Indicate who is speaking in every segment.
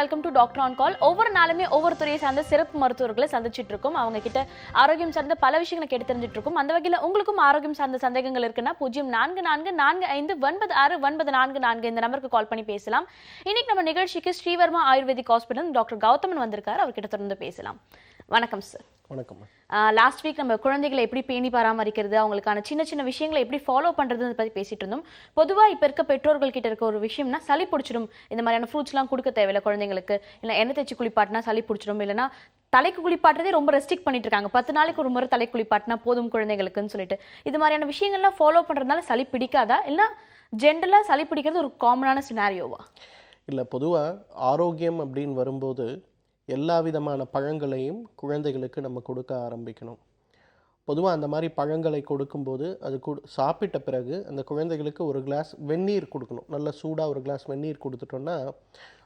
Speaker 1: Welcome to doctor on கால். ஒவ்வொரு நாளுமே ஒவ்வொரு துறையை சார்ந்த சிறப்பு மருத்துவர்களை சந்திச்சுட்டு இருக்கோம். அவங்க கிட்ட ஆரோக்கியம் சார்ந்த பல விஷயங்களை கேட்டு தெரிஞ்சுட்டு இருக்கோம். அந்த வகையில் உங்களுக்கும் ஆரோக்கியம் சார்ந்த சந்தேகங்கள் இருக்குன்னா 044445969444 இந்த நம்பருக்கு கால் பண்ணி பேசலாம். இன்னைக்கு நம்ம நிகழ்ச்சிக்கு Srivarma ayurvedic hospital doctor Gowthaman வந்திருக்காரு. அவர்கிட்ட தொடர்ந்து பேசலாம். வணக்கம் சார்.
Speaker 2: வணக்கம்.
Speaker 1: லாஸ்ட் வீக் நம்ம குழந்தைகளை எப்படி பேணி பராமரிக்கிறது, அவங்களுக்கான சின்ன சின்ன விஷயங்களை எப்படி ஃபாலோ பண்றதுன்னு பத்தி பேசிட்டு இருந்தோம். பொதுவா இப்ப இருக்க பெற்றோர்கள் கிட்ட இருக்க ஒரு விஷயம்னா சளி பிடிச்சிடும், இந்த மாதிரியான ஃப்ரூட்ஸ்லாம் கொடுக்க தேவையில்லை குழந்தைங்களுக்கு, இல்லை எண்ணெய் தேய்ச்சி குளிப்பாட்டினா சளி பிடிச்சிடும், இல்லைன்னா தலைக்கு குளிப்பாட்டுறதே ரொம்ப ரெஸ்ட்ரிக்ட் பண்ணிட்டு இருக்காங்க, 10 நாளைக்கு ஒரு முறை தலை குளிப்பாட்டினா போதும் குழந்தைங்களுக்குன்னு சொல்லிட்டு. இது மாதிரியான விஷயங்கள்லாம் ஃபாலோ பண்றதுனால சளி பிடிக்காதா, இல்லை ஜென்ரலா சளி பிடிக்கிறது ஒரு காமனான சினாரியோவா?
Speaker 2: இல்லை, பொதுவாக ஆரோக்கியம் அப்படின்னு வரும்போது எல்லா விதமான பழங்களையும் குழந்தைகளுக்கு நம்ம கொடுக்க ஆரம்பிக்கணும். பொதுவாக அந்த மாதிரி பழங்களை கொடுக்கும்போது அது சாப்பிட்ட பிறகு அந்த குழந்தைகளுக்கு ஒரு கிளாஸ் வெந்நீர் கொடுக்கணும். நல்ல சூடாக ஒரு கிளாஸ் வெந்நீர் கொடுத்துட்டோன்னா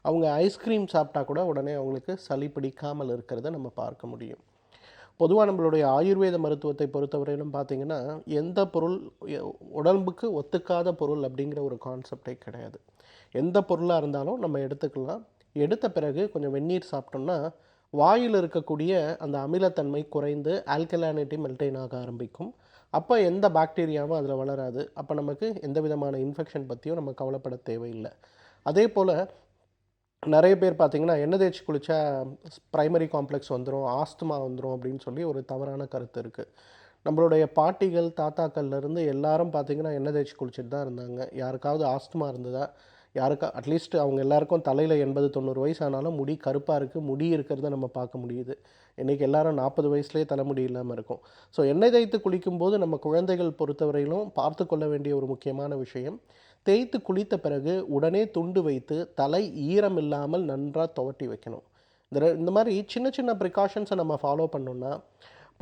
Speaker 2: அவங்க ஐஸ்கிரீம் சாப்பிட்டா கூட உடனே அவங்களுக்கு சளி பிடிக்காமல் இருக்கிறத நம்ம பார்க்க முடியும். பொதுவாக நம்மளுடைய ஆயுர்வேத மருத்துவத்தை பொறுத்தவரையிலும் பார்த்திங்கன்னா எந்த பொருள் உடம்புக்கு ஒத்துக்காத பொருள் அப்படிங்கிற ஒரு கான்செப்டே கிடையாது. எந்த பொருளாக இருந்தாலும் நம்ம எடுத்துக்கலாம். எடுத்த பிறகு கொஞ்சம் வெந்நீர் சாப்பிட்டோம்னா வாயில் இருக்கக்கூடிய அந்த அமிலத்தன்மை குறைந்து ஆல்கலானிட்டி மெல்டைன் ஆக ஆரம்பிக்கும். அப்போ எந்த பாக்டீரியாவும் அதில் வளராது. அப்போ நமக்கு எந்த விதமான இன்ஃபெக்ஷன் பற்றியும் நம்ம கவலைப்பட தேவையில்லை. அதே போல் நிறைய பேர் பார்த்திங்கன்னா எண்ணெய் தேய்ச்சி குளித்தா ப்ரைமரி காம்ப்ளெக்ஸ் வந்துடும், ஆஸ்துமா வந்துடும் அப்படின்னு சொல்லி ஒரு தவறான கருத்து இருக்குது. நம்மளுடைய பாட்டிகள் தாத்தாக்கள்லேருந்து எல்லாரும் பார்த்திங்கன்னா எண்ணெய் தேய்ச்சி குளிச்சுட்டு தான் இருந்தாங்க. யாருக்காவது ஆஸ்துமா இருந்ததா, அட்லீஸ்ட் அவங்க எல்லாருக்கும் தலையில் 80-90 வயசு ஆனாலும் முடி கருப்பாக இருக்குது, முடி இருக்கிறத நம்ம பார்க்க முடியுது. இன்றைக்கி எல்லாரும் 40 வயசுலேயே தலைமுடி இல்லாமல் இருக்கும். ஸோ எண்ணெய் தேய்த்து குளிக்கும்போது நம்ம குழந்தைகள் பொறுத்தவரையிலும் பார்த்து கொள்ள வேண்டிய ஒரு முக்கியமான விஷயம், தேய்த்து குளித்த பிறகு உடனே துண்டு வைத்து தலை ஈரம் இல்லாமல் நன்றாக துவட்டி வைக்கணும். இந்த மாதிரி சின்ன சின்ன ப்ரிகாஷன்ஸை நம்ம ஃபாலோ பண்ணோன்னா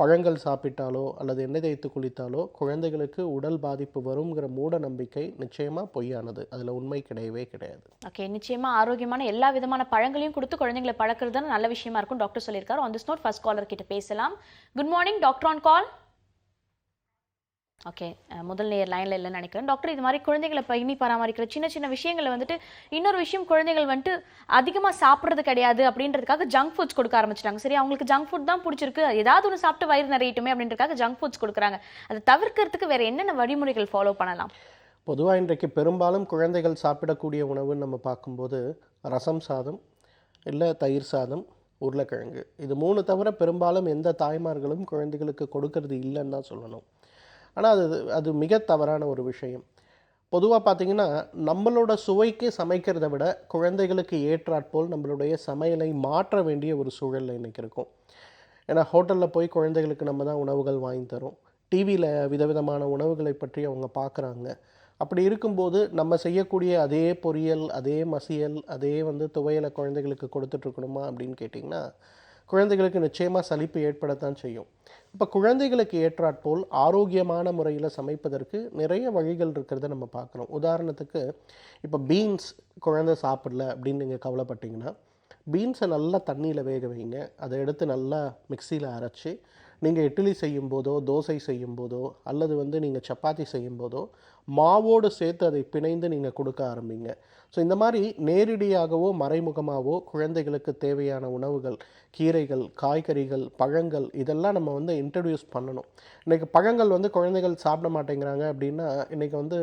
Speaker 2: பழங்கள் சாப்பிட்டாலோ அல்லது எண்ணெய் தேய்த்து குளித்தாலோ குழந்தைகளுக்கு உடல் பாதிப்பு வருங்கிற மூட நம்பிக்கை நிச்சயமாக பொய்யானது. அதில் உண்மை கிடையவே கிடையாது.
Speaker 1: ஓகே, நிச்சயமாக ஆரோக்கியமான எல்லா விதமான பழங்களையும் கொடுத்து குழந்தைங்களை பழக்கிறது நல்ல விஷயமா இருக்கும் டாக்டர் சொல்லியிருக்காரு. On this note first caller கிட்ட பேசலாம். Good morning, doctor on call. Okay, முதல் நேர் லைனில் இல்லைன்னு நினைக்கிறேன். டாக்டர், இது மாதிரி குழந்தைகளை பேணி பராமரிக்கிற சின்ன சின்ன விஷயங்களை வந்துட்டு இன்னொரு விஷயம், குழந்தைகள் வந்துட்டு அதிகமாக சாப்பிட்றது கிடையாது அப்படின்றதுக்காக ஜங்க் ஃபுட்ஸ் கொடுக்க ஆரம்பிச்சிட்டாங்க. சரி, அவங்களுக்கு ஜங்க் ஃபுட் தான் பிடிச்சிருக்கு, ஏதாவது ஒன்று சாப்பிட்டு வயிறு நிறையட்டுமே அப்படின்றதுக்காக ஜங்க் ஃபுட்ஸ் கொடுக்குறாங்க. அதை தவிர்க்கிறதுக்கு வேறு என்னென்ன வழிமுறைகள் ஃபாலோ பண்ணலாம்?
Speaker 2: பொதுவாக இன்றைக்கு பெரும்பாலும் குழந்தைகள் சாப்பிடக்கூடிய உணவுன்னு நம்ம பார்க்கும்போது ரசம் சாதம், இல்லை தயிர் சாதம், உருளைக்கிழங்கு, இது 3 தவிர பெரும்பாலும் எந்த தாய்மார்களும் குழந்தைகளுக்கு கொடுக்கறது இல்லைன்னு தான் சொல்லணும். ஆனால் அது மிக தவறான ஒரு விஷயம். பொதுவாக பார்த்திங்கன்னா நம்மளோட சுவைக்கு சமைக்கிறத விட குழந்தைகளுக்கு ஏற்றாற்போல் நம்மளுடைய சமையலை மாற்ற வேண்டிய ஒரு சூழலில் இன்றைக்கி இருக்கும். ஏன்னா ஹோட்டலில் போய் குழந்தைகளுக்கு நம்ம தான் உணவுகள் வாங்கி தரோம். டிவியில் விதவிதமான உணவுகளை பற்றி அவங்க பார்க்குறாங்க. அப்படி இருக்கும்போது நம்ம செய்யக்கூடிய அதே பொரியல், அதே மசியல், அதே துவையலை குழந்தைகளுக்கு கொடுத்துட்ருக்கணுமா அப்படின்னு கேட்டிங்கன்னா குழந்தைகளுக்கு நிச்சயமாக சலிப்பு ஏற்படத்தான் செய்யும். இப்போ குழந்தைகளுக்கு ஏற்றாற்போல் ஆரோக்கியமான முறையில் சமைப்பதற்கு நிறைய வழிகள் இருக்கிறத நம்ம பார்க்குறோம். உதாரணத்துக்கு இப்போ பீன்ஸ் குழந்தை சாப்பிடல அப்படின்னு நீங்கள் கவலைப்பட்டீங்கன்னா பீன்ஸை நல்லா தண்ணியில் வேக வைங்க. அதை எடுத்து நல்லா மிக்சியில் அரைச்சி நீங்கள் இட்லி செய்யும் போதோ, தோசை செய்யும் போதோ, அல்லது நீங்கள் சப்பாத்தி செய்யும் போதோ மாவோடு சேர்த்து அதை பிணைந்து நீங்கள் கொடுக்க ஆரம்பிங்க. ஸோ இந்த மாதிரி நேரடியாகவோ மறைமுகமாகவோ குழந்தைகளுக்கு தேவையான உணவுகள், கீரைகள், காய்கறிகள், பழங்கள், இதெல்லாம் நம்ம இன்ட்ரடியூஸ் பண்ணணும். இன்றைக்கி பழங்கள் குழந்தைகள் சாப்பிட மாட்டேங்கிறாங்க அப்படின்னா இன்றைக்கி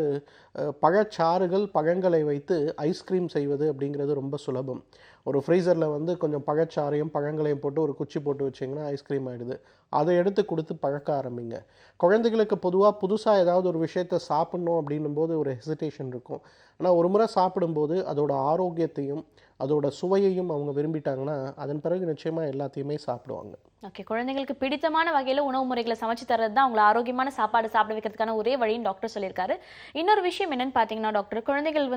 Speaker 2: பழச்சாறுகள், பழங்களை வைத்து ஐஸ்கிரீம் செய்வது அப்படிங்கிறது ரொம்ப சுலபம். ஒரு ஃப்ரீசரில் கொஞ்சம் பழச்சாறையும் பழங்களையும் போட்டு ஒரு குச்சி போட்டு வச்சிங்கன்னா ஐஸ்கிரீம் ஆகிடுது. அதை எடுத்து கொடுத்து பழக்க ஆரம்பிங்க. குழந்தைகளுக்கு பொதுவாக புதுசாக ஏதாவது ஒரு விஷயத்தை சாப்பிட்ணும் அப்படின்னும் போது ஒரு ஹெசிடேஷன் இருக்கும். ஆனால் ஒரு முறை சாப்பிடும்போது அதோட ஆரோக்கியத்தையும் அதோட சுவையையும் அவங்க விரும்பிட்டாங்கன்னா அதன் பிறகு நிச்சயமாக எல்லாத்தையுமே சாப்பிடுவாங்க.
Speaker 1: ஓகே, குழந்தைங்களுக்கு பிடித்தமான வகையில் உணவு முறைகளை சமைச்சு தர்றது தான் அவங்களை ஆரோக்கியமான சாப்பாடு சாப்பிட வைக்கிறதுக்கான ஒரே வழின்னு டாக்டர் சொல்லியிருக்காரு. இன்னொரு விஷயம் என்னன்னு பார்த்தீங்கன்னா டாக்டர், குழந்தைகள்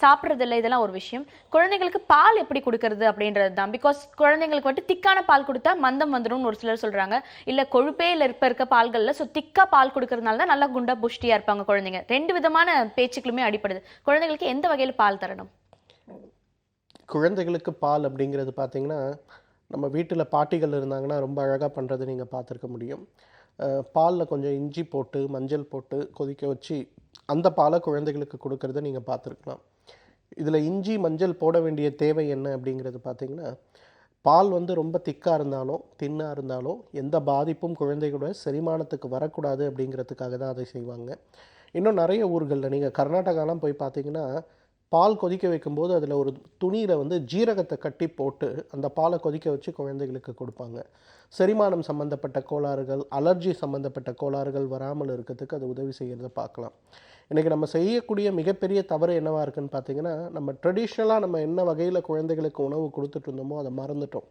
Speaker 1: சாப்பிட்றது இல்லை, இதெல்லாம் ஒரு விஷயம். குழந்தைங்களுக்கு பால் எப்படி கொடுக்கறது அப்படின்றது தான். பிகாஸ் குழந்தைங்களுக்கு திக்கான பால் கொடுத்தா மந்தம் வந்துடும் ஒரு சிலர் சொல்கிறாங்க. இல்லை கொழுப்பே இல்லை இருக்க பால்களில், ஸோ திக்கா பால் கொடுக்கறதுனால தான் நல்லா குண்டா புஷ்டியாக இருப்பாங்க குழந்தைங்க. 2 விதமான பேச்சுக்களுமே அடிப்படுது. குழந்தைகளுக்கு எந்த வகையில் பால் தரணும்?
Speaker 2: குழந்தைகளுக்கு பால் அப்படிங்கிறது பார்த்திங்கன்னா நம்ம வீட்டில் பாட்டிகள் இருந்தாங்கன்னா ரொம்ப அழகாக பண்ணுறது நீங்கள் பார்த்துருக்க முடியும். பாலில் கொஞ்சம் இஞ்சி போட்டு மஞ்சள் போட்டு கொதிக்க வச்சு அந்த பாலை குழந்தைகளுக்கு கொடுக்கறத நீங்கள் பார்த்துருக்கலாம். இதில் இஞ்சி மஞ்சள் போட வேண்டிய தேவை என்ன அப்படிங்கிறது பார்த்தீங்கன்னா, பால் வந்து ரொம்ப திக்காக இருந்தாலும் தின்னாக இருந்தாலும் எந்த பாதிப்பும் குழந்தைகளோட செரிமானத்துக்கு வரக்கூடாது அப்படிங்கிறதுக்காக தான் அதை செய்வாங்க. இன்னும் நிறைய ஊர்களில் நீங்கள் கர்நாடகாலாம் போய் பார்த்தீங்கன்னா, பால் கொதிக்க வைக்கும்போது அதில் ஒரு துணியில் வந்து ஜீரகத்தை கட்டி போட்டு அந்த பாலை கொதிக்க வச்சு குழந்தைகளுக்கு கொடுப்பாங்க. செரிமானம் சம்மந்தப்பட்ட கோளாறுகள், அலர்ஜி சம்மந்தப்பட்ட கோளாறுகள் வராமல் இருக்கிறதுக்கு அது உதவி செய்கிறத பார்க்கலாம். இன்றைக்கி நம்ம செய்யக்கூடிய மிகப்பெரிய தவறு என்னவாக இருக்குதுன்னு பார்த்தீங்கன்னா, நம்ம ட்ரெடிஷ்னலாக நம்ம என்ன வகையில் குழந்தைகளுக்கு உணவு கொடுத்துட்டு இருந்தோமோ அதை மறந்துட்டோம்.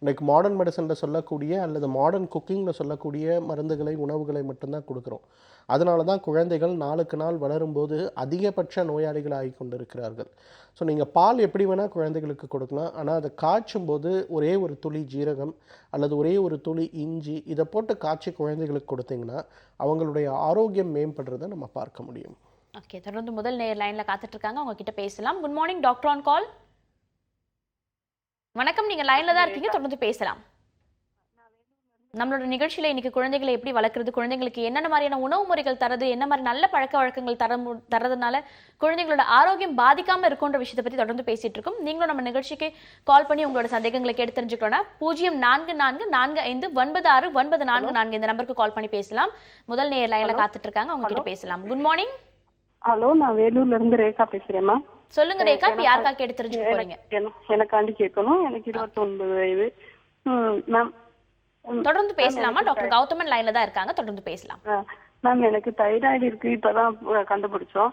Speaker 2: இன்றைக்கி மாடர்ன் மெடிசனில் சொல்லக்கூடிய அல்லது மாடர்ன் குக்கிங்கில் சொல்லக்கூடிய மருந்துகளை உணவுகளை மட்டும்தான் கொடுக்குறோம். அதனால தான் குழந்தைகள் நாளுக்கு நாள் வளரும்போது அதிகபட்ச நோயாளிகள் ஆகி கொண்டிருக்கிறார்கள். ஸோ நீங்கள் பால் எப்படி வேணால் குழந்தைகளுக்கு கொடுக்கலாம். ஆனால் அதை காய்ச்சும் போது ஒரே ஒரு துளி ஜீரகம் அல்லது ஒரே ஒரு துளி இஞ்சி இதை போட்டு காய்ச்சி குழந்தைகளுக்கு கொடுத்தீங்கன்னா அவங்களுடைய ஆரோக்கியம் மேம்படுறதை நம்ம பார்க்க முடியும்.
Speaker 1: ஓகே, தொடர்ந்து முதல் நேர் லைன்ல காத்துட்டு இருக்காங்க, அவங்க கிட்ட பேசலாம். குட் மார்னிங் டாக்டர் ஆன் கால். வணக்கம், நீங்க லைன்ல தான் இருக்கீங்க, தொடர்ந்து பேசலாம். நம்மளோட நிகழ்ச்சியில இன்னைக்கு குழந்தைகளை எப்படி வளர்க்குறது, குழந்தைங்களுக்கு என்னென்ன மாதிரியான உணவு முறைகள் தரது, என்ன மாதிரி நல்ல பழக்க வழக்கங்கள் தரதுனால குழந்தைங்களோட ஆரோக்கியம் பாதிக்காம இருக்குன்ற விஷயத்தை பத்தி தொடர்ந்து பேசிட்டு இருக்கோம். நீங்களும் நம்ம நிகழ்ச்சிக்கு கால் பண்ணி உங்களோட சந்தேகங்களை கேட்டு தெரிஞ்சுக்கணும்னா 0444459694 இந்த நம்பருக்கு கால் பண்ணி பேசலாம். முதல் நேர் லைன்ல காத்துட்டு இருக்காங்க, அவங்க கிட்ட பேசலாம். Good morning.
Speaker 3: ஹலோ, நான் வேலூர்ல இருந்து ரேகா பேசுறேன்மா.
Speaker 1: சொல்லுங்க ரேகா, இப்ப யாருக்கா கேட்டு தெரிஞ்சுக்க போறீங்க?
Speaker 3: எனக்காண்டி கேட்கணும். எனக்கு 29 வயது மேம்.
Speaker 1: தொடர்ந்து பேசலாமா? டாக்டர் கௌதமன் லைன்ல தான் இருக்காங்க, தொடர்ந்து பேசலாம்.
Speaker 3: மேம், எனக்கு தைராய்டு இருக்கு, இப்பதான் கண்டுபிடிச்சோம்.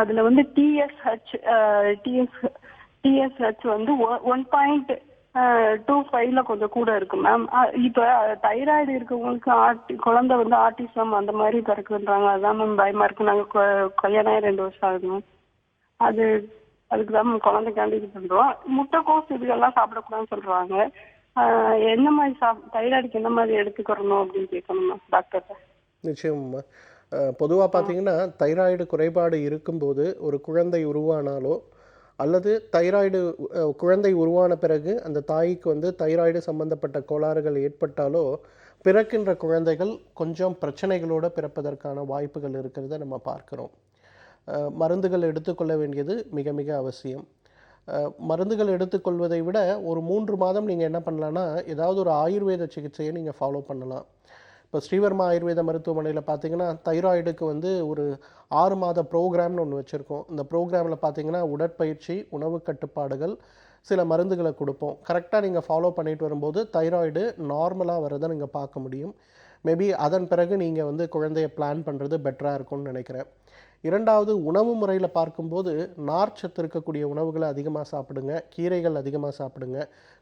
Speaker 3: அதுல வந்து டிஎஸ்ஹெச் வந்து 1.25 கொஞ்சம் கூட இருக்கு மேம். இப்ப தைராய்டு இருக்கவங்களுக்கு குழந்தை வந்து ஆட்டிசம் அந்த மாதிரி பிறக்குன்றாங்க. அதான் மேம் பயமா இருக்கு. நாங்க கல்யாணம் 2 வருஷம் ஆகுது மேம். அதுக்கு தான் மேம் குழந்தைக்காண்டி இது பண்றோம். முட்டைக்கோஸ் இதுகெல்லாம் சாப்பிடக்கூடாதுன்னு சொல்றாங்க. என்ன மாதிரி தைராய்டுக்கு என்ன மாதிரி எடுத்துக்கிறணும் அப்படின்னு கேட்கணும் மேம் டாக்டர்கிட்ட.
Speaker 2: நிச்சயமா. பொதுவாக பார்த்தீங்கன்னா தைராய்டு குறைபாடு இருக்கும்போது ஒரு குழந்தை உருவானாலோ அல்லது தைராய்டு குழந்தை உருவான பிறகு அந்த தாய்க்கு வந்து தைராய்டு சம்பந்தப்பட்ட கோளாறுகள் ஏற்பட்டாலோ பிறக்கின்ற குழந்தைகள் கொஞ்சம் பிரச்சனைகளோடு பிறப்பதற்கான வாய்ப்புகள் இருக்கிறத நம்ம பார்க்குறோம். மருந்துகள் எடுத்துக்கொள்ள வேண்டியது மிக மிக அவசியம். மருந்துகள் எடுத்துக்கொள்வதை விட ஒரு 3 மாதம் நீங்கள் என்ன பண்ணலான்னா ஏதாவது ஒரு ஆயுர்வேத சிகிச்சையை நீங்கள் ஃபாலோ பண்ணலாம். இப்போ ஸ்ரீவர்மா ஆயுர்வேத மருத்துவமனையில் பார்த்தீங்கன்னா தைராய்டுக்கு வந்து ஒரு 6 மாத ப்ரோக்ராம்னு ஒன்று வச்சுருக்கோம். இந்த ப்ரோக்ராமில் பார்த்தீங்கன்னா உடற்பயிற்சி, உணவு கட்டுப்பாடுகள், சில மருந்துகளை கொடுப்போம். கரெக்டாக நீங்கள் ஃபாலோ பண்ணிட்டு வரும்போது தைராய்டு நார்மலாக வரதை நீங்கள் பார்க்க முடியும். மேபி அதன் பிறகு நீங்கள் வந்து குழந்தைய பிளான் பண்ணுறது பெட்டராக இருக்கும்னு நினைக்கிறேன். இரண்டாவது, உணவு முறையில் பார்க்கும்போது நார்ச்சத்து இருக்கக்கூடிய உணவுகளை அதிகமாக சாப்பிடுங்க, கீரைகள் அதிகமாக சாப்பிடுங்க.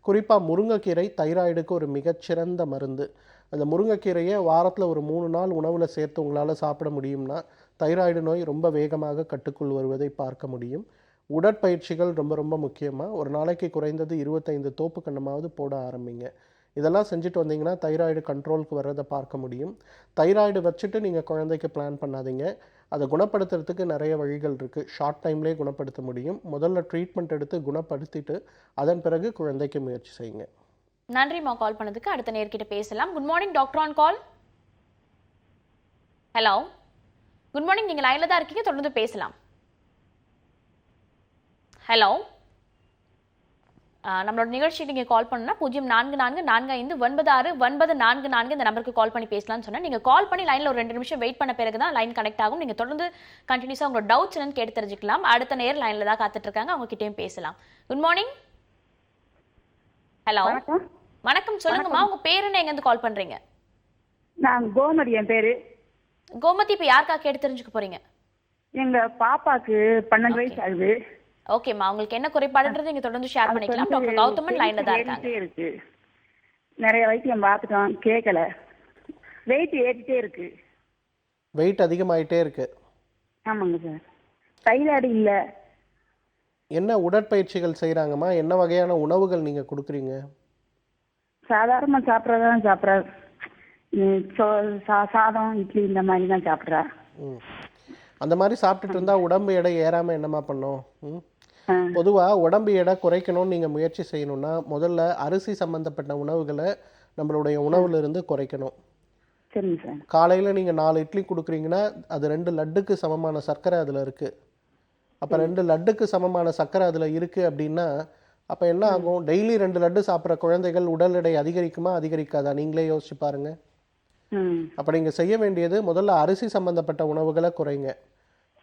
Speaker 2: குறிப்பாக முருங்கைக்கீரை தைராய்டுக்கு ஒரு மிகச்சிறந்த மருந்து. அந்த முருங்கைக்கீரையை வாரத்தில் ஒரு 3 நாள் உணவில் சேர்த்து உங்களால் சாப்பிட முடியும்னா தைராய்டு நோய் ரொம்ப வேகமாக கட்டுக்குள் வருவதை பார்க்க முடியும். உடற்பயிற்சிகள் ரொம்ப ரொம்ப முக்கியமாக ஒரு நாளைக்கு குறைந்தது 25 தோப்பு கண்ணமாவது போட ஆரம்பிங்க. இதெல்லாம் செஞ்சுட்டு வந்தீங்கன்னா தைராய்டு கண்ட்ரோலுக்கு வர்றதை பார்க்க முடியும். தைராய்டு வச்சுட்டு நீங்கள் குழந்தைக்கு பிளான் பண்ணாதீங்க. அதை குணப்படுத்துறதுக்கு நிறைய வழிகள் இருக்குது. ஷார்ட் டைம்லேயே குணப்படுத்த முடியும். முதல்ல ட்ரீட்மெண்ட் எடுத்து குணப்படுத்திட்டு அதன் பிறகு குழந்தைக்கு முயற்சி செய்யுங்க.
Speaker 1: நன்றிமா கால் பண்ணதுக்கு. அடுத்த நேர்கிட்ட பேசலாம். Good morning doctor on call. Hello, good morning, நீங்க லைன்ல தான் இருக்கீங்க, தொடர்ந்து பேசலாம். ஹலோ, நம்மளோட நிகழ்ச்சிக்கு நீங்கள் கால் பண்ணா 0444459694 இந்த நம்பருக்கு கால் பண்ணி பேசலாம்னு சொன்னால் நீங்கள் கால் பண்ணி லைனில் ஒரு 2 நிமிஷம் வெயிட் பண்ண பிறகு தான் லைன் கனெக்ட் ஆகும். நீங்கள் தொடர்ந்து கண்டினியூஸாக உங்களோட டவுட்ஸ் என்னன்னு கேட்டு தெரிஞ்சுக்கலாம். அடுத்த நேர் லைனில் தான் காத்துட்டு இருக்காங்க, அவங்க கிட்டேயும் பேசலாம். Good morning. ஹலோ, வணக்கம், சொல்லுங்கம்மா, உங்க பேர் என்ன, எங்கேருந்து கால் பண்றீங்க?
Speaker 3: நான் கோமதி, என் பேரு
Speaker 1: கோமதி. இப்போ யாருக்கா கேட்டு தெரிஞ்சுக்க போறீங்க?
Speaker 3: எங்க பாப்பாக்கு 12 வயசு ஆகுது.
Speaker 1: ஓகேம்மா, உங்களுக்கு என்ன குறைபாடுன்றது நீங்க தொடர்ந்து ஷேர் பண்ணிக்கலாம். டாக்டர் கௌதமன் லைன்ல தான் இருக்காங்க.
Speaker 3: இருக்கு, நிறைய வைத்தியம் பார்த்துட்டோம், கேட்கல. வெயிட் ஏறிட்டே இருக்கு.
Speaker 2: வெயிட் அதிகமாயிட்டே இருக்கு.
Speaker 3: ஆமாங்க சார். தைராய்டு இல்ல.
Speaker 2: என்ன உடற்பயிற்சிகள் செய்கிறாங்கம்மா? என்ன வகையான உணவுகள் நீங்கள் கொடுக்குறீங்க?
Speaker 3: சாதாரணமாக சாப்பிட்றதான் சாப்பிட்றா. சாதம், இட்லி இந்த மாதிரி தான் சாப்பிட்றா.
Speaker 2: அந்த மாதிரி சாப்பிட்டுட்டு இருந்தால் உடம்பு எடை ஏறாமல் என்னம்மா பண்ணும்? பொதுவாக உடம்பு எடை குறைக்கணும்னு நீங்கள் முயற்சி செய்யணும்னா முதல்ல அரிசி சம்மந்தப்பட்ட உணவுகளை நம்மளுடைய உணவுலேருந்து குறைக்கணும்.
Speaker 3: சரிங்க சார்.
Speaker 2: காலையில் நீங்கள் 4 இட்லி கொடுக்குறீங்கன்னா அது 2 லட்டுக்கு சமமான சர்க்கரை அதில் இருக்குது. அப்போ 2 லட்டுக்கு சமமான சர்க்கரை அதில் இருக்குது அப்படின்னா அப்போ என்ன ஆகும்? டெய்லி 2 லட்டு சாப்பிட்ற குழந்தைகள் உடல் எடை அதிகரிக்குமா அதிகரிக்காதா? நீங்களே யோசிச்சு பாருங்க.
Speaker 3: ம்.
Speaker 2: அப்போ நீங்கள் செய்ய வேண்டியது முதல்ல அரிசி சம்மந்தப்பட்ட உணவுகளை குறைங்க.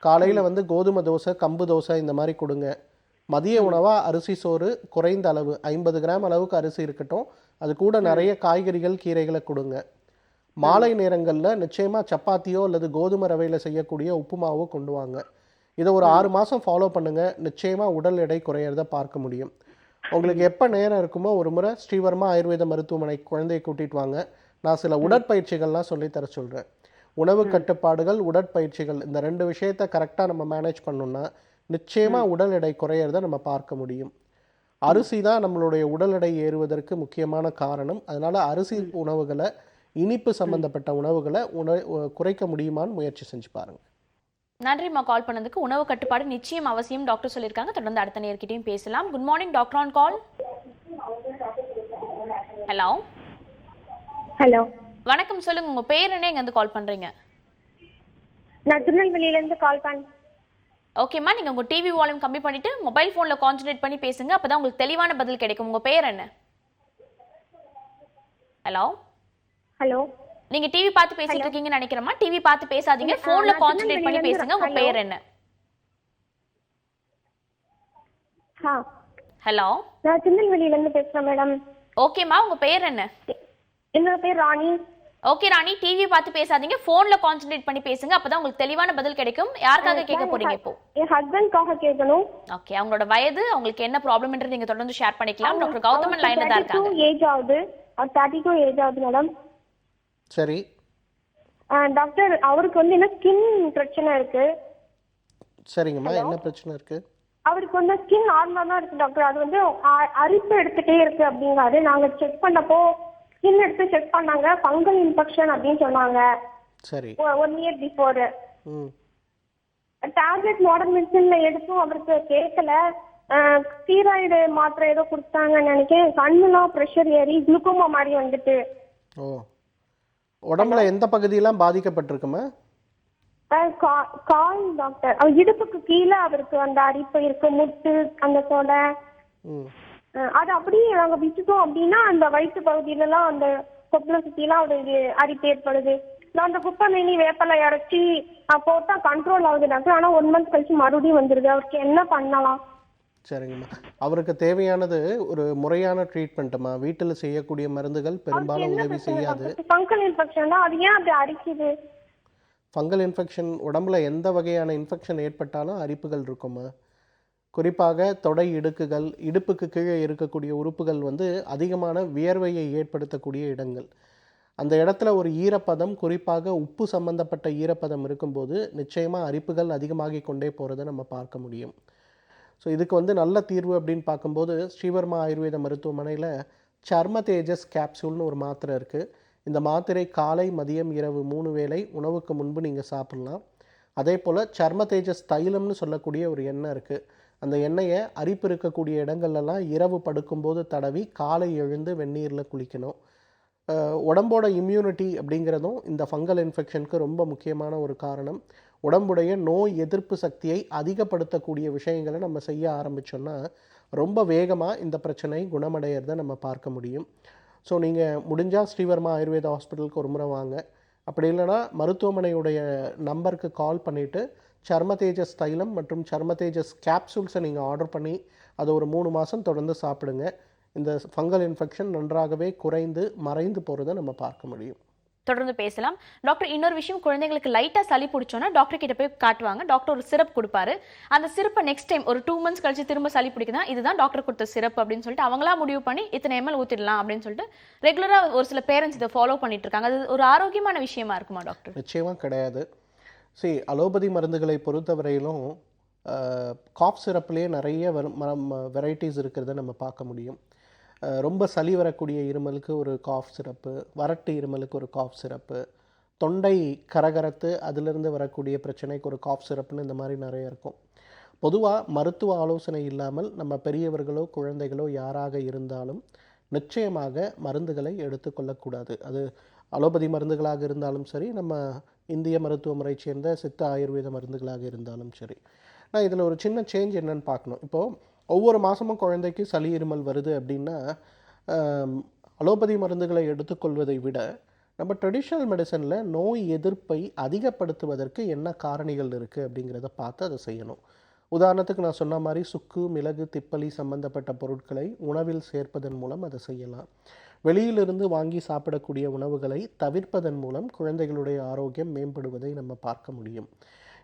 Speaker 2: காலையில் வந்து கோதுமை தோசை, கம்பு தோசை இந்த மாதிரி கொடுங்க. மதிய உணவாக அரிசி சோறு குறைந்த அளவு 50 கிராம் அளவுக்கு அரிசி இருக்கட்டும். அது கூட நிறைய காய்கறிகள், கீரைகளை கொடுங்க. மாலை நேரங்களில் நிச்சயமாக சப்பாத்தியோ அல்லது கோதுமை ரவையில் செய்யக்கூடிய உப்புமாவோ கொண்டு வாங்க. இதை ஒரு 6 மாதம் ஃபாலோ பண்ணுங்கள். நிச்சயமாக உடல் எடை குறையிறத பார்க்க முடியும். உங்களுக்கு எப்போ நேரம் இருக்குமோ ஒரு முறை ஸ்ரீவர்மா ஆயுர்வேத மருத்துவமனை குழந்தையை கூட்டிகிட்டு வாங்க. நான் சில உடற்பயிற்சிகள்லாம் சொல்லித்தர சொல்கிறேன். உணவு கட்டுப்பாடுகள், உடற்பயிற்சிகள் இந்த 2 விஷயத்தை கரெக்டாக நம்ம மேனேஜ் பண்ணோம்னா நிச்சயமாக உடல் எடை குறையிறத நம்ம பார்க்க முடியும். அரிசி தான் நம்மளுடைய உடல் எடை ஏறுவதற்கு முக்கியமான காரணம். அதனால் அரிசி உணவுகளை, இனிப்பு சம்பந்தப்பட்ட உணவுகளை குறைக்க முடியுமான்னு முயற்சி செஞ்சு பாருங்கள்.
Speaker 1: நன்றிம்மா கால் பண்ணதுக்கு. உணவு கட்டுப்பாடு நிச்சயம் அவசியம் டாக்டர் சொல்லியிருக்காங்க. தொடர்ந்து அடுத்த நேர்கிட்டையும் பேசலாம். Good morning doctor on call. Hello
Speaker 4: hello,
Speaker 1: வணக்கம், சொல்லுங்க உங்க பேர் என்ன, எங்க இருந்து கால் பண்றீங்க?
Speaker 4: நான் திருநெல்வேலியில இருந்து கால் பண்ணேன்.
Speaker 1: ஓகேம்மா, நீங்க உங்க டிவி வால்யூம் கம்மி பண்ணிட்டு மொபைல் போன்ல கான்சென்ட்ரேட் பண்ணி பேசுங்க. அப்பதான் உங்களுக்கு தெளிவான பதில் கிடைக்கும். உங்க பேர் என்ன? ஹலோ
Speaker 4: ஹலோ,
Speaker 1: நீங்க டிவி பார்த்து பேசிட்டு இருக்கீங்கன்னு நினைக்கிறேம்மா. டிவி பார்த்து பேசாதீங்க, போன்ல கான்சென்ட்ரேட் பண்ணி பேசுங்க. உங்க பேர் என்ன? ஹலோ,
Speaker 4: நான் திருநெல்வேலியில இருந்து பேசுறேன் மேடம்.
Speaker 1: ஓகேம்மா, உங்க பேர் என்ன?
Speaker 4: என்னோட பேர் ராணி.
Speaker 1: ஓகே ராணி, டிவி பார்த்து பேசாதீங்க, போன்ல கான்சென்ட்ரேட் பண்ணி பேசுங்க. அப்பதான் உங்களுக்கு தெளிவான பதில் கிடைக்கும். யாருக்காக கேட்க போறீங்க இப்போ?
Speaker 4: என் ஹஸ்பண்ட்காக கேட்கணும்.
Speaker 1: ஓகே, அவங்களோட வயது, அவங்களுக்கு என்ன ப்ராப்ளம்ன்றது நீங்க தொடர்ந்து ஷேர் பண்ணிக்கலாம். டாக்டர் கௌதமன் லைன்ல தான் இருக்காங்க.
Speaker 4: ஏஜ் ஆகுது. 32 ஏஜ் ஆகுது மேடம்.
Speaker 2: சரி
Speaker 4: டாக்டர், அவருக்கு வந்து என்ன ஸ்கின் பிரச்சனை இருக்கு.
Speaker 2: சரிங்கம்மா, என்ன பிரச்சனை இருக்குது?
Speaker 4: அவருக்கு வந்து ஸ்கின் நார்மலா தான் இருக்கு டாக்டர். அது வந்து அரிப்பு எடுத்துட்டே இருக்கு அப்படிங்காரு. நாங்க செக் பண்ணப்போ ஸ்கின் எடுத்து செக் பண்ணாங்க, ஃபங்கல் இன்ஃபெக்ஷன் அப்படின்னு சொன்னாங்க.
Speaker 2: சரி
Speaker 4: 1 இயர் பிஃபோர்.
Speaker 2: ம்
Speaker 4: டேப்லெட் மாடர்ன் மெடிசன்ல எடுத்தும் அவருக்கு கேட்கல. ஸ்டீராய்டு மாத்திரை ஏதோ கொடுத்தாங்கன்னு நினைக்கிறேன். கண்ணுலாம் ப்ரெஷர் ஏறி குளுக்கோமா மாதிரி வந்துட்டு.
Speaker 2: ஓ, உடம்புல எந்த பகுதியெல்லாம் பாதிக்கப்பட்டிருக்குமா?
Speaker 4: கால் டாக்டர், அவர் இடுப்புக்கு கீழே அவருக்கு அந்த அரிப்பு இருக்கு, முட்டு அந்த சோடை.
Speaker 2: ம்
Speaker 4: அது அப்படியே நாங்க விட்டுட்டோம் அப்படின்னா அந்த வயிற்று பகுதியிலலாம் அந்த கொப்பளை சுத்திலாம் அவருக்கு அரிப்பு ஏற்படுது. நான் அந்த குப்பைமேனி வேப்பலை அரைச்சி போட்டா கண்ட்ரோல் ஆகுது டாக்டர். ஆனா 1 மந்த் கழிச்சு மறுபடியும் வந்துருது. அவருக்கு என்ன பண்ணலாம்?
Speaker 2: சரிங்கம்மா, அவருக்கு தேவையானது ஒரு முறையான ட்ரீட்மெண்ட்டுமா. வீட்டில் செய்யக்கூடிய மருந்துகள் பெரும்பாலும் உதவி செய்யாது.
Speaker 4: ஃபங்கல் இன்ஃபெக்ஷன் தான், அது ஏன் அப்படி அரிக்குது?
Speaker 2: ஃபங்கல் இன்ஃபெக்ஷன், உடம்புல எந்த வகையான இன்ஃபெக்ஷன் ஏற்பட்டாலும் அரிப்புகள் இருக்குமா. குறிப்பாக தொடை இடுக்குகள், இடுப்புக்கு கீழே இருக்கக்கூடிய உறுப்புகள் வந்து அதிகமான வியர்வையை ஏற்படுத்தக்கூடிய இடங்கள். அந்த இடத்துல ஒரு ஈரப்பதம், குறிப்பாக உப்பு சம்பந்தப்பட்ட ஈரப்பதம் இருக்கும்போது நிச்சயமாக அரிப்புகள் அதிகமாகி கொண்டே போகிறத நம்ம பார்க்க முடியும். ஸோ இதுக்கு வந்து நல்ல தீர்வு அப்படின்னு பார்க்கும்போது ஸ்ரீவர்மா ஆயுர்வேத மருத்துவமனையில் சர்ம தேஜஸ் கேப்சூல்னு ஒரு மாத்திரை இருக்குது. இந்த மாத்திரை காலை, மதியம், இரவு 3 வேளை உணவுக்கு முன்பு நீங்கள் சாப்பிட்லாம். அதே போல் சர்ம தேஜஸ் தைலம்னு சொல்லக்கூடிய ஒரு எண்ணெய் இருக்குது. அந்த எண்ணெயை அரிப்பு இருக்கக்கூடிய இடங்கள்லாம் இரவு படுக்கும்போது தடவி காலை எழுந்து வெந்நீரில் குளிக்கணும். உடம்போட இம்யூனிட்டி அப்படிங்கிறதும் இந்த ஃபங்கல் இன்ஃபெக்ஷனுக்கு ரொம்ப முக்கியமான ஒரு காரணம். உடம்புடைய நோய் எதிர்ப்பு சக்தியை அதிகப்படுத்தக்கூடிய விஷயங்களை நம்ம செய்ய ஆரம்பித்தோன்னா ரொம்ப வேகமாக இந்த பிரச்சனை குணமடைகிறத நம்ம பார்க்க முடியும். ஸோ நீங்கள் முடிஞ்சால் ஸ்ரீவர்மா ஆயுர்வேத ஹாஸ்பிட்டலுக்கு ஒரு முறை வாங்க. அப்படி இல்லைனா மருத்துவமனையுடைய நம்பருக்கு கால் பண்ணிவிட்டு சர்ம தேஜஸ் தைலம் மற்றும் சர்ம தேஜஸ் கேப்சூல்ஸை நீங்கள் ஆர்டர் பண்ணி அதை ஒரு 3 மாதம் தொடர்ந்து சாப்பிடுங்க. இந்த ஃபங்கல் இன்ஃபெக்ஷன் நன்றாகவே குறைந்து மறைந்து போகிறத நம்ம பார்க்க முடியும்.
Speaker 1: தொடர்ந்து பேசலாம். டாக்டர், இன்னொரு விஷயம், குழந்தைங்களுக்கு லைட்டாக சளி பிடிச்சோன்னா டாக்டர் கிட்ட போய் காட்டுவாங்க. டாக்டர் ஒரு சிரப் கொடுப்பாரு. அந்த சிரப்பை நெக்ஸ்ட் டைம் ஒரு 2 மந்த்ஸ் கழிச்சு திரும்ப சளி பிடிக்குதா, இதுதான் டாக்டர் கொடுத்த சிரப் அப்படின்னு சொல்லிட்டு அவங்களா முடிவு பண்ணி இத்தனை ml ஊற்றிடலாம் அப்படின்னு சொல்லிட்டு ரெகுலராக ஒரு சில பேரண்ட்ஸ் இதை ஃபாலோ பண்ணிட்டு இருக்காங்க. அது ஒரு ஆரோக்கியமான விஷயமா இருக்குமா டாக்டர்?
Speaker 2: நிச்சயமாக கிடையாது. அலோபதி மருந்துகளை பொறுத்தவரையிலும் காஃப் சிரப்லேயே நிறைய வெரைட்டிஸ் இருக்கிறத நம்ம பார்க்க முடியும். ரொம்ப சளி வரக்கூடிய இருமலுக்கு ஒரு காஃப் சிரப்பு, வறட்டு இருமலுக்கு ஒரு காஃப் சிரப்பு, தொண்டை கரகரத்து அதிலிருந்து வரக்கூடிய பிரச்சனைக்கு ஒரு காஃப் சிரப்புன்னு இந்த மாதிரி நிறைய இருக்கும். பொதுவாக மருத்துவ ஆலோசனை இல்லாமல் நம்ம பெரியவர்களோ குழந்தைகளோ யாராக இருந்தாலும் நிச்சயமாக மருந்துகளை எடுத்துக்கொள்ளக்கூடாது. அது அலோபதி மருந்துகளாக இருந்தாலும் சரி, நம்ம இந்திய மருத்துவ முறை சேர்ந்த சித்த ஆயுர்வேத மருந்துகளாக இருந்தாலும் சரி. நான் இதில் ஒரு சின்ன சேஞ்ச் என்னன்னு பார்க்கணும். இப்போது ஒவ்வொரு மாதமும் குழந்தைக்கு சளி இருமல் வருது அப்படின்னா அலோபதி மருந்துகளை எடுத்துக்கொள்வதை விட நம்ம ட்ரெடிஷ்னல் மெடிசனில் நோய் எதிர்ப்பை அதிகப்படுத்துவதற்கு என்ன காரணிகள் இருக்குது அப்படிங்கிறத பார்த்து அதை செய்யணும். உதாரணத்துக்கு நான் சொன்ன மாதிரி சுக்கு, மிளகு, திப்பலி சம்பந்தப்பட்ட பொருட்களை உணவில் சேர்ப்பதன் மூலம் அதை செய்யலாம். வெளியிலிருந்து வாங்கி சாப்பிடக்கூடிய உணவுகளை தவிர்ப்பதன் மூலம் குழந்தைகளுடைய ஆரோக்கியம் மேம்படுவதை நம்ம பார்க்க முடியும்.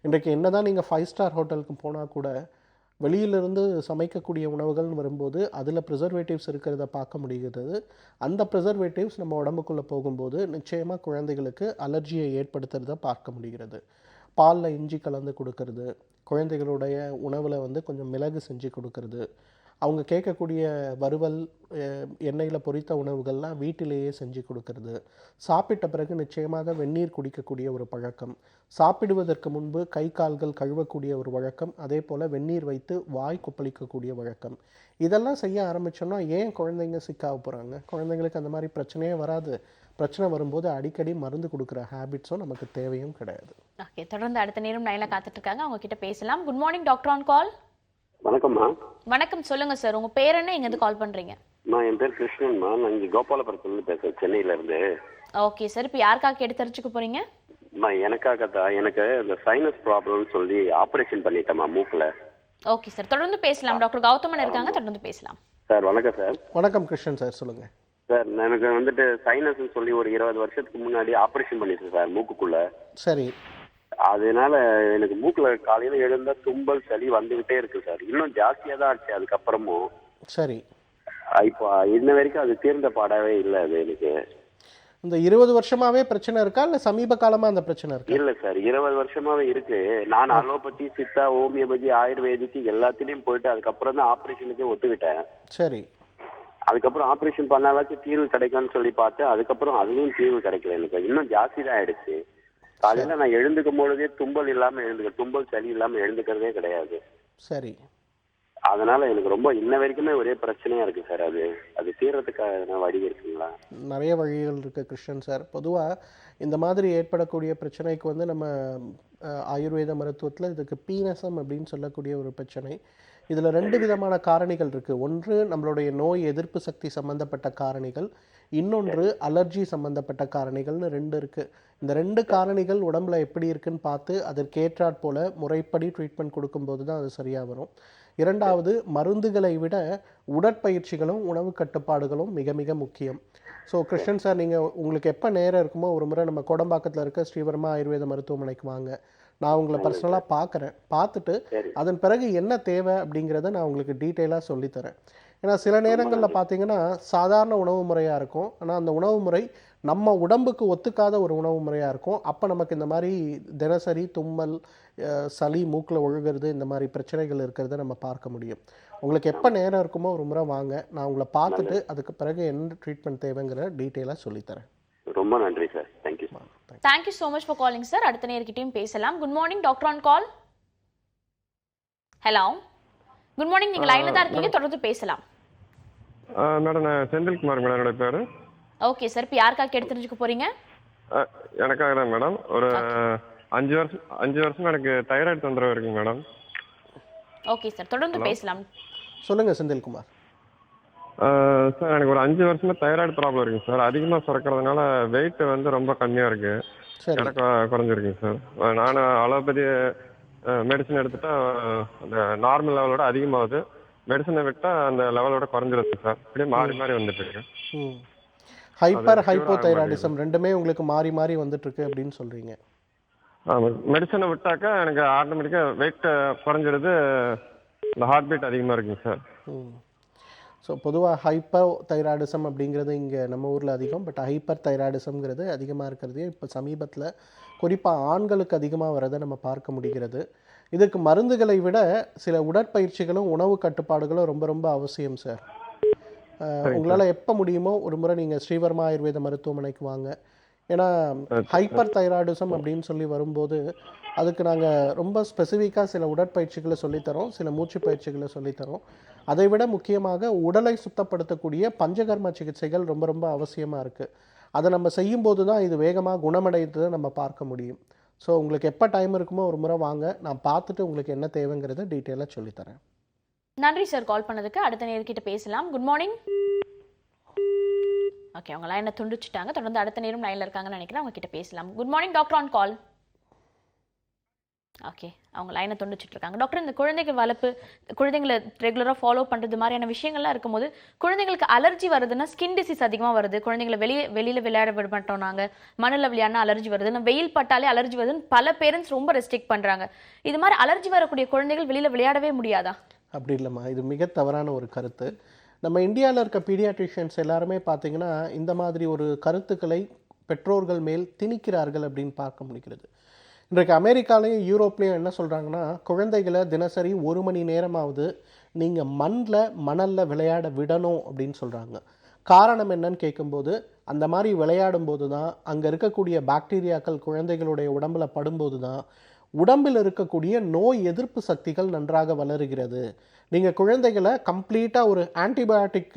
Speaker 2: இன்றைக்கு என்ன தான் நீங்கள் 5 ஸ்டார் ஹோட்டலுக்கு போனால் கூட வெளியிலிருந்து சமைக்கக்கூடிய உணவுகள்னு வரும்போது அதில் ப்ரிசர்வேட்டிவ்ஸ் இருக்கிறத பார்க்க முடிகிறது. அந்த ப்ரிசர்வேட்டிவ்ஸ் நம்ம உடம்புக்குள்ளே போகும்போது நிச்சயமாக குழந்தைகளுக்கு அலர்ஜியை ஏற்படுத்துறத பார்க்க முடிகிறது. பாலில் இஞ்சி கலந்து கொடுக்கறது, குழந்தைகளுடைய உணவில் கொஞ்சம் மிளகு செஞ்சு கொடுக்கறது, அவங்க கேட்கக்கூடிய வறுவல், எண்ணெயில் பொரித்த உணவுகள்லாம் வீட்டிலேயே செஞ்சு கொடுக்கறது, சாப்பிட்ட பிறகு நிச்சயமாக வெந்நீர் குடிக்கக்கூடிய ஒரு பழக்கம், சாப்பிடுவதற்கு முன்பு கை கால்கள் கழுவக்கூடிய ஒரு வழக்கம், அதே போல் வெந்நீர் வைத்து வாய் கொப்பளிக்கக்கூடிய வழக்கம், இதெல்லாம் செய்ய ஆரம்பித்தோம்னா ஏன் குழந்தைங்க சிக்காக போகிறாங்க? குழந்தைங்களுக்கு அந்த மாதிரி பிரச்சனையே வராது. பிரச்சனை வரும்போது அடிக்கடி மருந்து கொடுக்குற ஹேபிட்ஸும் நமக்கு தேவையும் கிடையாது.
Speaker 1: ஓகே, தொடர்ந்து அடுத்த நேரம் லைனில் காத்துட்டு இருக்காங்க, அவங்க கிட்ட பேசலாம். குட் மார்னிங் டாக்டர் ஆன் கால்.
Speaker 5: வணக்கம்மா.
Speaker 1: வணக்கம், சொல்லுங்க சார். உங்க பேர் என்ன, எங்கேருந்து கால் பண்றீங்க?
Speaker 5: என் பேர் கிருஷ்ணன்மா. நான் இங்கே கோபாலபுரத்துலேருந்து பேசுகிறேன், சென்னையிலேருந்து.
Speaker 1: ஓகே சார், இப்போ யாருக்காக கேட்டு தெரிஞ்சுக்க போறீங்க?
Speaker 5: எனக்காக தான். எனக்கு இந்த சைனஸ் ப்ராப்ளம்னு சொல்லி ஆப்ரேஷன் பண்ணிட்டேம்மா மூக்கில்.
Speaker 1: ஓகே சார், தொடர்ந்து பேசலாம். டாக்டர் கௌதமன் இருக்காங்க, தொடர்ந்து பேசலாம்.
Speaker 5: சார் வணக்கம் சார்.
Speaker 2: வணக்கம் கிருஷ்ணன் சார், சொல்லுங்கள்.
Speaker 5: சார் எனக்கு சைனஸ்ன்னு சொல்லி ஒரு 20 வருஷத்துக்கு முன்னாடி ஆப்ரேஷன் பண்ணிட்டேன் சார் மூக்குக்குள்ள.
Speaker 2: சரி.
Speaker 5: அதனால எனக்கு மூக்கில் காலையில் எழுந்தா தும்பல், சளி வந்துகிட்டே இருக்கு சார். இன்னும் ஜாஸ்தியாக தான் ஆச்சு அதுக்கப்புறமும்.
Speaker 2: சரி.
Speaker 5: இப்போ இன்ன வரைக்கும் அது தீர்ந்த பாடாவே இல்லை. அது எனக்கு
Speaker 2: இந்த 20 வருஷமாவே பிரச்சனை இருக்கா, இல்லை சமீப காலமாக அந்த பிரச்சனை இருக்கா?
Speaker 5: இல்லை சார், 20 வருஷமாவே இருக்கு. நான் அலோபதி, சித்தா, ஹோமியோபதி, ஆயுர்வேதிக்கு எல்லாத்துலேயும் போயிட்டு அதுக்கப்புறம் தான் ஆப்ரேஷனுக்கே ஒத்துக்கிட்டேன்.
Speaker 2: சரி.
Speaker 5: அதுக்கப்புறம் ஆப்ரேஷன் பண்ணாலாச்சும் தீர்வு கிடைக்கும்னு சொல்லி பார்த்தேன். அதுக்கப்புறம் அதுவும் தீர்வு கிடைக்கல. எனக்கு இன்னும் ஜாஸ்தி தான் ஆயிடுச்சு. காலையில நான் எழுந்துக்கும் பொழுதே தும்பல் இல்லாம தும்பல் சளி இல்லாம எழுந்துக்கிறதே கிடையாது.
Speaker 2: சரி.
Speaker 5: அதனால எனக்கு ரொம்ப இன்ன வரைக்குமே ஒரே பிரச்சனையா இருக்கு சார். அது தீர்றதுக்கான வழி இருக்குங்களா?
Speaker 2: நிறைய வழிகள் இருக்கு கிருஷ்ணன் சார். பொதுவாக இந்த மாதிரி ஏற்படக்கூடிய பிரச்சனைக்கு நம்ம ஆயுர்வேத மருத்துவத்தில் இதுக்கு பீனசம் அப்படின்னு சொல்லக்கூடிய ஒரு பிரச்சனை. இதில் 2 விதமான காரணிகள் இருக்குது. ஒன்று நம்மளுடைய நோய் எதிர்ப்பு சக்தி சம்பந்தப்பட்ட காரணிகள், இன்னொன்று அலர்ஜி சம்பந்தப்பட்ட காரணிகள்னு 2 இருக்குது. இந்த 2 காரணிகள் உடம்புல எப்படி இருக்குன்னு பார்த்து அதற்கேற்றாற் போல் முறைப்படி ட்ரீட்மெண்ட் கொடுக்கும்போது தான் அது சரியாக வரும். இரண்டாவது, மருந்துகளை விட உடற்பயிற்சிகளும் உணவு கட்டுப்பாடுகளும் மிக மிக முக்கியம். ஸோ கிருஷ்ணன் சார், உங்களுக்கு எப்போ நேரம் இருக்குமோ ஒரு முறை நம்ம கோடம்பாக்கத்தில் இருக்க ஸ்ரீவர்மா ஆயுர்வேத மருத்துவமனைக்கு வாங்க. நான் உங்களை பர்சனலாக பார்க்குறேன். பார்த்துட்டு அதன் பிறகு என்ன தேவை அப்படிங்கிறத நான் உங்களுக்கு டீட்டெயிலாக சொல்லித்தரேன். ஏன்னா சில நேரங்களில் பார்த்தீங்கன்னா சாதாரண உணவு முறையாக இருக்கும், ஆனால் அந்த உணவு முறை நம்ம உடம்புக்கு ஒத்துக்காத ஒரு உணவு முறையாக இருக்கும். அப்போ நமக்கு இந்த மாதிரி தினசரி தும்மல், சளி, மூக்கில் ஒழுகிறது, இந்த மாதிரி பிரச்சனைகள் இருக்கிறத நம்ம பார்க்க முடியும். உங்களுக்கு எப்போ நேரம் இருக்குமோ ஒரு முறை வாங்க. நான் உங்களை பார்த்துட்டு அதுக்கு பிறகு என்ன ட்ரீட்மெண்ட் தேவைங்கிற டீட்டெயிலாக சொல்லித்தரேன்.
Speaker 5: ரொம்ப நன்றி sir. Thank you sir.
Speaker 1: Thank you so much for calling sir. அடுத்த நேர்கிட்டையும் பேசலாம். Good morning doctor on call. Hello, good morning. நீங்கள் லைனில் தான் இருக்கீங்க, தொடர்ந்து பேசலாம்.
Speaker 6: மேடம், நான் செந்தில்குமார் மேடம், என்னோட பேர்.
Speaker 1: ஓகே சார், இப்போ யாருக்காக கேட்டு தெரிஞ்சுக்க போறீங்க?
Speaker 6: எனக்காக தான் மேடம். ஒரு 5 வருஷம் எனக்கு தைராய்டு தொந்தரவு இருக்குங்க மேடம்.
Speaker 1: ஓகே சார், தொடர்ந்து பேசலாம்.
Speaker 2: சொல்லுங்கள் செந்தில்குமார்.
Speaker 6: சார், எனக்கு ஒரு 5 வருஷமா தைராய்டு ப்ராப்ளம் இருக்குங்க சார். அதிகமாக சுரக்கிறதுனால வெயிட் ரொம்ப கம்மியாக இருக்கு. எனக்கு குறைஞ்சிருக்குங்க சார். நான் அலோபதி மெடிசன் எடுத்துட்டா அந்த நார்மல் லெவலோட அதிகமாகுது, மெடிசனை விட்டால் அந்த லெவலோட குறைஞ்சிருது சார். இப்படியே மாறி மாறி வந்துட்டு இருக்கு.
Speaker 2: ஹைப்பர் ஹைப்போதைராய்டிசம் ரெண்டுமே உங்களுக்கு மாறி மாறி வந்துட்டு இருக்கு அப்படின்னு சொல்றீங்க.
Speaker 6: ஆமாம், மெடிசனை விட்டாக்கா எனக்கு ஆட்டோமேட்டிக்காக வெயிட் குறைஞ்சிருது, இந்த ஹார்ட் பீட் அதிகமாக இருக்குங்க சார்.
Speaker 2: ஸோ பொதுவாக ஹைப்பர் தைராய்டிசம் அப்படிங்கிறது இங்கே நம்ம ஊரில் அதிகம், பட் ஹைப்பர் தைராய்டிசம்ங்கிறது அதிகமாக இருக்கிறது இப்போ சமீபத்தில் குறிப்பாக ஆண்களுக்கு அதிகமாக வரதை நம்ம பார்க்க முடிகிறது. இதுக்கு மருந்துகளை விட சில உடற்பயிற்சிகளும் உணவு கட்டுப்பாடுகளும் ரொம்ப ரொம்ப அவசியம் சார். உங்களால் எப்போ முடியுமோ ஒரு முறை நீங்கள் ஸ்ரீவர்மா ஆயுர்வேத மருத்துவமனைக்கு வாங்க. ஏன்னா ஹைப்பர் தைராய்டிசம் அப்படின்னு சொல்லி வரும்போது அதுக்கு நாங்கள் ரொம்ப ஸ்பெசிஃபிக்காக சில உடற்பயிற்சிகளை சொல்லித்தரோம், சில மூச்சு பயிற்சிகளை சொல்லித்தரோம். அதை விட முக்கியமாக உடலை சுத்தப்படுத்தக்கூடிய பஞ்சகர்ம சிகிச்சைகள் ரொம்ப ரொம்ப அவசியமாக இருக்குது. அதை நம்ம செய்யும்போது தான் இது வேகமாக குணமடைந்ததை நம்ம பார்க்க முடியும். ஸோ உங்களுக்கு எப்போ டைம் இருக்குமோ ஒரு முறை வாங்க, நான் பார்த்துட்டு உங்களுக்கு என்ன தேவைங்கிறத டீட்டெயிலாக சொல்லித்தரேன்.
Speaker 1: நன்றி சார் கால் பண்ணதுக்கு. அடுத்த நேர்கிட்ட பேசலாம். Good morning. ஓகே, அவங்க லைனை துண்டிச்சுட்டாங்க. தொடர்ந்து அடுத்த நேரம் லைனில் இருக்காங்கன்னு நினைக்கிறேன். அவங்க கிட்ட பேசலாம். Good morning doctor, on call. Okay, அவங்க லைனை துண்டிச்சுட்டு இருக்காங்க. டாக்டர், இந்த குழந்தைகள் வளர்ப்பு, குழந்தைங்களை ரெகுலராக ஃபாலோ பண்ணுறது மாதிரியான விஷயங்கள்லாம் இருக்கும்போது குழந்தைங்களுக்கு அலர்ஜி வருதுன்னா, ஸ்கின் டிசீஸ் அதிகமாக வருது, குழந்தைங்களை வெளியில் விளையாட விட மாட்டோம், நாங்கள் மண்ணில் விளையாடினா அலர்ஜி வருதுன்னு, வெயில் பட்டாலே அலர்ஜி வருதுன்னு பல பேரண்ட்ஸ் ரொம்ப ரெஸ்ட்ரிக்ட் பண்ணுறாங்க. இது மாதிரி அலர்ஜி வரக்கூடிய குழந்தைகள் வெளியில் விளையாடவே முடியாதா?
Speaker 2: அப்படி இல்லைம்மா, இது மிக தவறான ஒரு கருத்து. நம்ம இந்தியாவில் இருக்க பீடியாட்ரிஷியன்ஸ் எல்லாருமே பார்த்தீங்கன்னா இந்த மாதிரி ஒரு கருத்துக்களை பெற்றோர்கள் மேல் திணிக்கிறார்கள் அப்படின்னு பார்க்க முடிகிறது. இன்றைக்கு அமெரிக்காலையும் யூரோப்லேயும் என்ன சொல்கிறாங்கன்னா, குழந்தைகளை தினசரி 1 மணி நேரமாவது நீங்கள் மணலில் விளையாட விடணும் அப்படின்னு சொல்கிறாங்க. காரணம் என்னன்னு கேட்கும்போது, அந்த மாதிரி விளையாடும்போது தான் அங்கே இருக்கக்கூடிய பாக்டீரியாக்கள் குழந்தைகளுடைய உடம்பில் படும்போது தான் உடம்பில் இருக்கக்கூடிய நோய் எதிர்ப்பு சக்திகள் நன்றாக வளருகிறது. நீங்கள் குழந்தைகளை கம்ப்ளீட்டாக ஒரு ஆன்டிபயோட்டிக்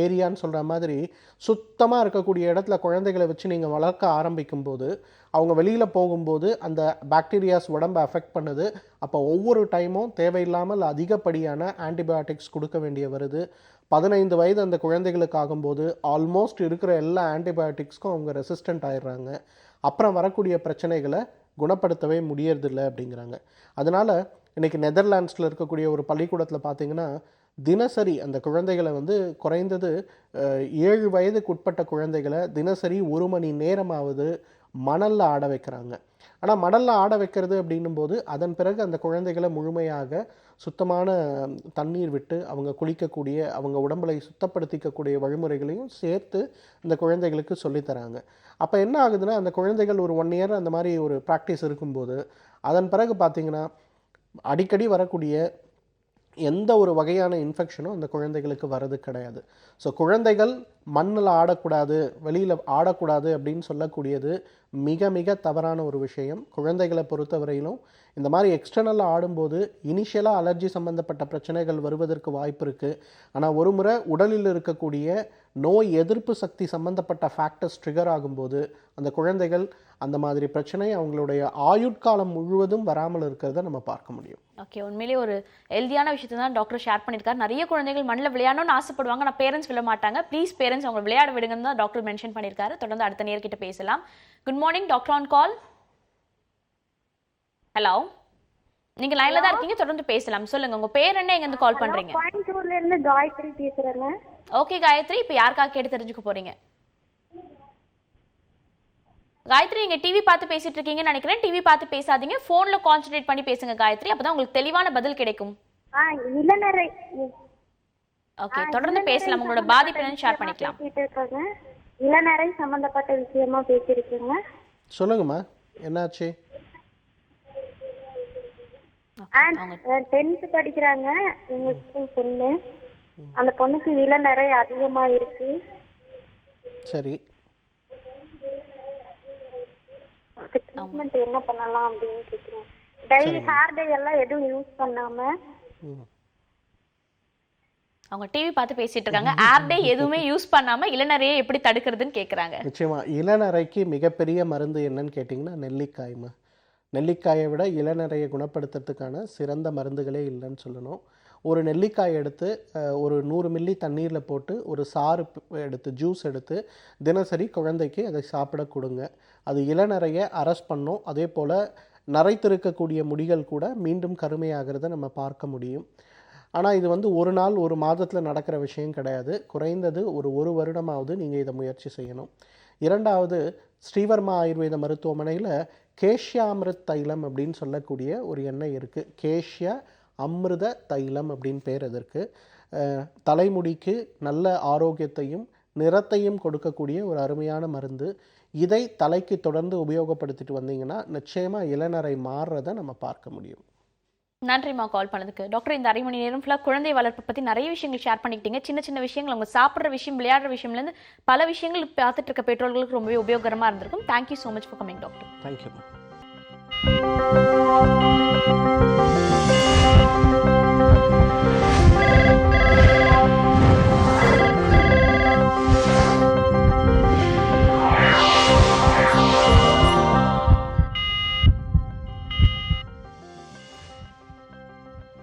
Speaker 2: ஏரியான்னு சொல்கிற மாதிரி சுத்தமாக இருக்கக்கூடிய இடத்துல குழந்தைகளை வச்சு நீங்கள் வளர்க்க ஆரம்பிக்கும்போது, அவங்க வெளியில் போகும்போது அந்த பாக்டீரியாஸ் உடம்பை அஃபெக்ட் பண்ணுது. அப்போ ஒவ்வொரு டைமும் தேவையில்லாமல் அதிகப்படியான ஆன்டிபயோட்டிக்ஸ் கொடுக்க வேண்டிய வருது. 15 வயது அந்த குழந்தைகளுக்கு ஆகும்போது ஆல்மோஸ்ட் இருக்கிற எல்லா ஆன்டிபயோட்டிக்ஸ்க்கும் அவங்க ரெசிஸ்டண்ட் ஆயிடுறாங்க. அப்புறம் வரக்கூடிய பிரச்சனைகளை குணப்படுத்தவே முடியறதில்லை அப்படிங்கிறாங்க. அதனால் இன்றைக்கி நெதர்லாண்ட்ஸில் இருக்கக்கூடிய ஒரு பள்ளிக்கூடத்தில் பார்த்திங்கன்னா, தினசரி அந்த குழந்தைகளை குறைந்தது 7 வயதுக்கு உட்பட்ட குழந்தைகளை தினசரி 1 மணி நேரமாவது மணலில் ஆட வைக்கிறாங்க. ஆனால் மணலில் ஆட வைக்கிறது அப்படின்னும்போது அதன் பிறகு அந்த குழந்தைகளை முழுமையாக சுத்தமான தண்ணீர் விட்டு அவங்க குளிக்கக்கூடிய, அவங்க உடம்பலை சுத்தப்படுத்திக்கக்கூடிய வழிமுறைகளையும் சேர்த்து அந்த குழந்தைகளுக்கு சொல்லித்தராங்க. அப்போ என்ன ஆகுதுன்னா, அந்த குழந்தைகள் ஒரு 1 இயர் அந்த மாதிரி ஒரு ப்ராக்டிஸ் இருக்கும்போது அதன் பிறகு பார்த்திங்கன்னா அடிக்கடி வரக்கூடிய எந்த ஒரு வகையான இன்ஃபெக்ஷனும் அந்த குழந்தைகளுக்கு வர்றது கிடையாது. ஸோ குழந்தைகள் மண்ணில் ஆடக்கூடாது, வெளியில் ஆடக்கூடாது அப்படின்னு சொல்லக்கூடியது மிக மிக தவறான ஒரு விஷயம். குழந்தைகளை பொறுத்தவரையிலும் இந்த மாதிரி எக்ஸ்டர்னலாக ஆடும்போது இனிஷியலாக அலர்ஜி சம்மந்தப்பட்ட பிரச்சனைகள் வருவதற்கு வாய்ப்பு இருக்குது. ஆனால் ஒரு முறை உடலில் இருக்கக்கூடிய நோய் எதிர்ப்பு சக்தி சம்மந்தப்பட்ட ஃபேக்டர்ஸ் ட்ரிகர் ஆகும்போது அந்த குழந்தைகள் அந்த மாதிரி பிரச்சனை அவங்களுடைய ஆயுட்காலம் முழுவதும் வராமல் இருக்கிறத நம்ம பார்க்க முடியும்.
Speaker 1: ஓகே, உண்மையிலேயே ஒரு ஹெல்தியான விஷயத்தை தான் டாக்டர் ஷேர் பண்ணியிருக்காரு. நிறைய குழந்தைகள் மண்ணில் விளையாடணும்னு ஆசைப்படுவாங்க, ஆனால் பேரண்ட்ஸ் விட மாட்டாங்க. ப்ளீஸ் பேரண்ட்ஸ் அவங்க விளையாட விடுங்கன்னு தான் டாக்டர் மென்ஷன் பண்ணியிருக்காரு. தொடர்ந்து அடுத்த நேர்கிட்ட பேசலாம். Good morning doctor, on call. Hello, நீங்க லைன்ல தான் இருக்கீங்க, தொடர்ந்து பேசலாம். சொல்லுங்க, உங்க பேர் என்ன, எங்க இருந்து கால் பண்றீங்க?
Speaker 4: கோயம்புத்தூர்ல இருந்து காயத்ரி பேசுறேங்க.
Speaker 1: ஓகே காயத்ரி, இப்போ யாருக்காக கேட்டு தெரிஞ்சுக்க போறீங்க? காயத்ரி, நீங்க டிவி பார்த்து பேசிட்டு இருக்கீங்கன்னு நினைக்கிறேன். டிவி பார்த்து பேசாதீங்க, போன்ல கான்சென்ட்ரேட் பண்ணி பேசுங்க காயத்ரி, அப்பதான் உங்களுக்கு தெளிவான பதில் கிடைக்கும்.
Speaker 4: இளநரை.
Speaker 1: ஓகே, தொடர்ந்து பேசலாம். உங்களோட பாதிப்பு என்னன்னு ஷேர் பண்ணிக்கலாம்.
Speaker 4: இளநரை சம்பந்தப்பட்ட விஷயமா பேசிருக்கீங்க.
Speaker 2: சொல்லுங்கம்மா, என்னாச்சு?
Speaker 4: 10th படிக்கிறாங்க எங்க ஸ்கூல் பொண்ணு. அந்த பொண்ணுக்கு இளநரை அதிகமா இருக்கு.
Speaker 2: சரி,
Speaker 4: ட்ரீட்மெண்ட் என்ன பண்ணலாம் அப்படின்னு கேக்குறேன். டெய்லி ஹேர் டை எல்லாம் எதுவும் யூஸ் பண்ணாம.
Speaker 1: அவங்க டிவி பார்த்து பேசிட்டு இருக்காங்க. ஹேர் டை எதுவுமே யூஸ் பண்ணாம இளநரையை எப்படி தடுக்கிறதுன்னு கேக்குறாங்க.
Speaker 2: நிச்சயமா இளநரைக்கு மிகப்பெரிய மருந்து என்னன்னு கேட்டிங்கன்னா நெல்லிக்காய்மா. நெல்லிக்காயை விட இளநரையை குணப்படுத்துறதுக்கான சிறந்த மருந்துகளே இல்லைன்னு சொல்லணும். ஒரு நெல்லிக்காய் எடுத்து ஒரு 100 மில்லி தண்ணீரில் போட்டு ஒரு சாறு எடுத்து ஜூஸ் எடுத்து தினசரி குழந்தைக்கு அதை சாப்பிட கொடுங்க. அது இளநரையை அரெஸ்ட் பண்ணும். அதே போல் நரைத்திருக்கக்கூடிய முடிகள் கூட மீண்டும் கருமையாகிறத நம்ம பார்க்க முடியும். ஆனால் இது ஒரு நாள் ஒரு மாதத்தில் நடக்கிற விஷயம் கிடையாது. குறைந்தது ஒரு வருடமாவது நீங்கள் இதை முயற்சி செய்யணும். இரண்டாவது, ஸ்ரீவர்மா ஆயுர்வேத மருத்துவமனையில் கேஷ்யா அமிர்த் தைலம் அப்படின்னு சொல்லக்கூடிய ஒரு எண்ணெய் இருக்குது. கேஷ்யா அமிர்த தைலம் அப்படின்னு பேர் அதற்கு. தலைமுடிக்கு நல்ல ஆரோக்கியத்தையும் நிறத்தையும் கொடுக்கக்கூடிய ஒரு அருமையான மருந்து. இதை தலைக்கு தொடர்ந்து உபயோகப்படுத்திட்டு வந்தீங்கன்னா நிச்சயமாக இளநரை மாறுறதை நம்ம பார்க்க முடியும்.
Speaker 1: நன்றிம்மா கால் பண்ணதுக்கு. டாக்டர், இந்த 1/2 மணி நேரம் ஃபுல்லாக குழந்தை வளர்ப்பு பற்றி நிறைய விஷயங்கள் ஷேர் பண்ணிக்கிட்டீங்க. சின்ன சின்ன விஷயங்கள், அவங்க சாப்பிட்ற விஷயம், விளையாடுற விஷயம்லேருந்து பல விஷயங்கள் பார்த்துட்டு இருக்க பெற்றோர்களுக்கு ரொம்பவே உபயோகரமாக இருந்திருக்கும். Thank you so much for coming doctor.
Speaker 2: Thank you.